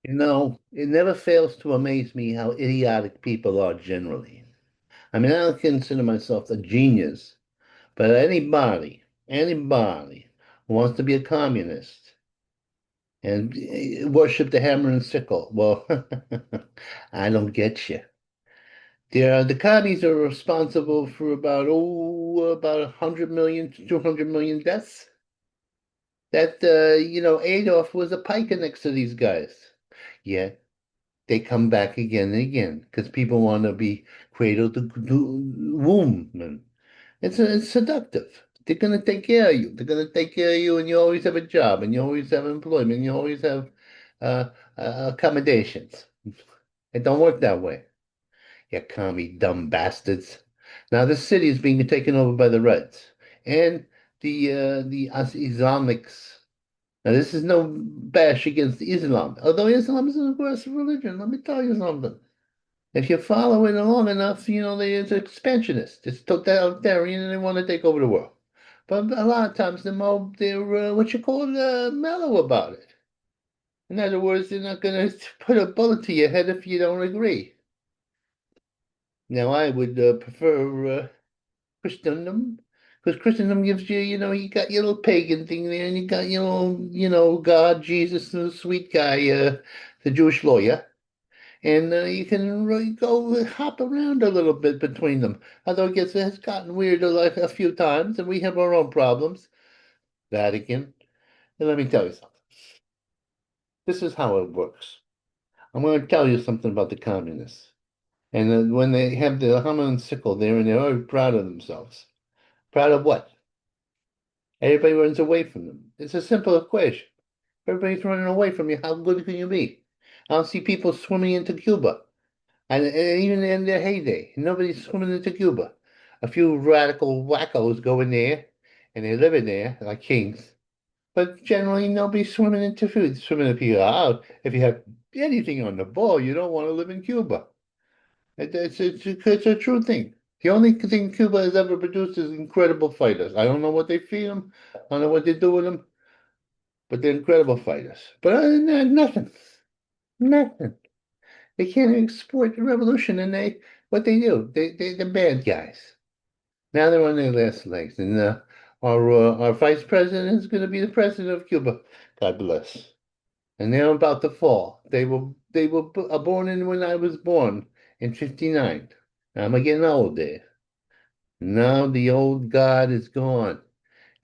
It never fails to amaze me how idiotic people are generally. I mean, I don't consider myself a genius, but anybody who wants to be a communist and worship the hammer and sickle, well, I don't get you. The commies are responsible for about 100 million to 200 million deaths. Adolf was a piker next to these guys. Yeah, they come back again and again because people want to be cradled to womb. And it's seductive. They're going to take care of you. They're going to take care of you, and you always have a job, and you always have employment, you always have uh, accommodations. It don't work that way. You commie dumb bastards. Now this city is being taken over by the Reds and the Islamics. Now this is no bash against Islam, although Islam is an aggressive religion. Let me tell you something. If you follow it long enough, it's expansionist, it's totalitarian, and they want to take over the world. But a lot of times they're what you call mellow about it. In other words, they're not going to put a bullet to your head if you don't agree. Now, I would prefer Christendom because Christendom gives you, you got your little pagan thing there, and you got your little, God, Jesus, the sweet guy, the Jewish lawyer. And you can really go hop around a little bit between them. Although it has gotten weird like a few times, and we have our own problems. Vatican. And let me tell you something. This is how it works. I'm going to tell you something about the communists. And when they have the hammer and sickle there, and they're very proud of themselves. Proud of what? Everybody runs away from them. It's a simple equation. Everybody's running away from you. How good can you be? I don't see people swimming into Cuba. And even in their heyday, nobody's swimming into Cuba. A few radical wackos go in there and they live in there like kings. But generally, nobody's swimming into food, swimming if you out. If you have anything on the ball, you don't want to live in Cuba. It's a true thing. The only thing Cuba has ever produced is incredible fighters. I don't know what they feed them. I don't know what they do with them, but they're incredible fighters. But other than that, nothing. Nothing. They can't export the revolution, and what they do, they're bad guys. Now they're on their last legs, and our vice president is going to be the president of Cuba. God bless. And they're about to fall. They were born in when I was born in '59. I'm getting old there. Now the old God is gone,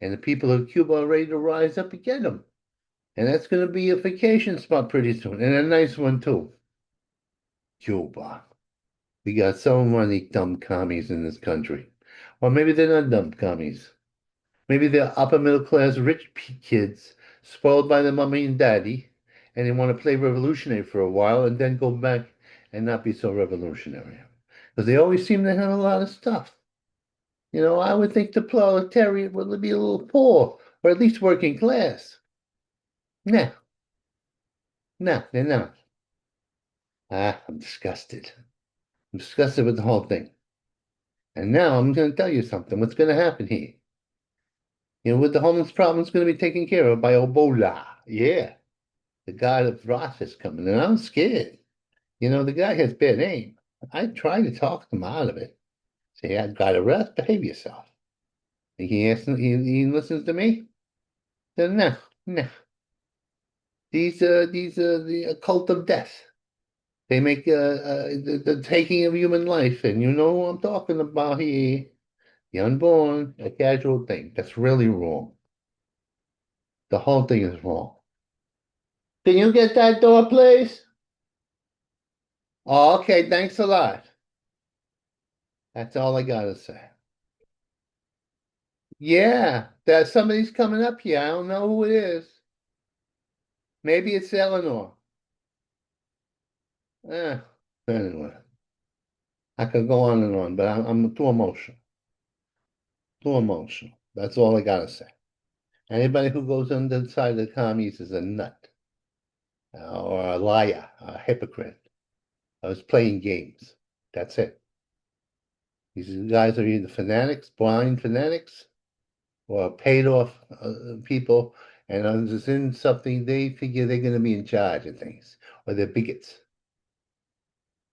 and the people of Cuba are ready to rise up and get him. And that's going to be a vacation spot pretty soon, and a nice one too. Cuba. We got so many dumb commies in this country. Or maybe they're not dumb commies. Maybe they're upper middle class rich kids spoiled by their mommy and daddy, and they want to play revolutionary for a while and then go back and not be so revolutionary. Because they always seem to have a lot of stuff. I would think the proletariat would be a little poor, or at least working class. No, no, they're not. I'm disgusted. I'm disgusted with the whole thing. And now I'm going to tell you something. What's going to happen here? With the homeless problem, it's going to be taken care of by Ebola. Yeah, the god of wrath is coming, and I'm scared. The guy has bad aim. I try to talk him out of it. Say, God of wrath, behave yourself. And he listens to me. Then no, no. These are the cult of death. They make the taking of human life, and you know who I'm talking about here. The unborn, a casual thing. That's really wrong. The whole thing is wrong. Can you get that door, please? Oh, okay, thanks a lot. That's all I gotta say. Yeah, that somebody's coming up here. I don't know who it is. Maybe it's Eleanor. Eh, anyway, I could go on and on, but I'm too emotional. Too emotional. That's all I gotta say. Anybody who goes on the side of the commies is a nut, or a liar, a hypocrite. I was playing games. That's it. These guys are either fanatics, blind fanatics, or paid off people, and it's in something they figure they're going to be in charge of things, or they're bigots.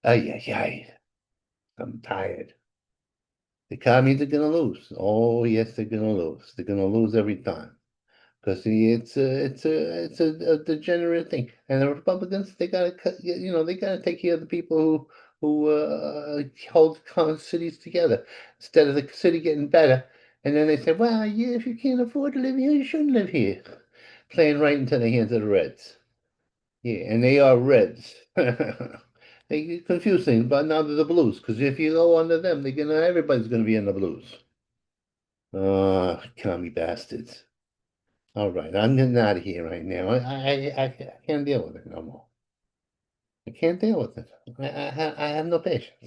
Ay, ay, ay. I'm tired. The commies are gonna lose. Oh, yes, they're gonna lose. They're gonna lose every time. Because it's a degenerate thing, and the Republicans they gotta they gotta take care of the people who hold cities together instead of the city getting better, and then they say, well, yeah, if you can't afford to live here, you shouldn't live here, playing right into the hands of the Reds. Yeah, and they are Reds. They confuse things, but now they're the Blues. Because if you go under them, everybody's gonna be in the Blues. Ah, commie bastards. All right, I'm getting out of here right now. I can't deal with it no more. I can't deal with it. I have no patience.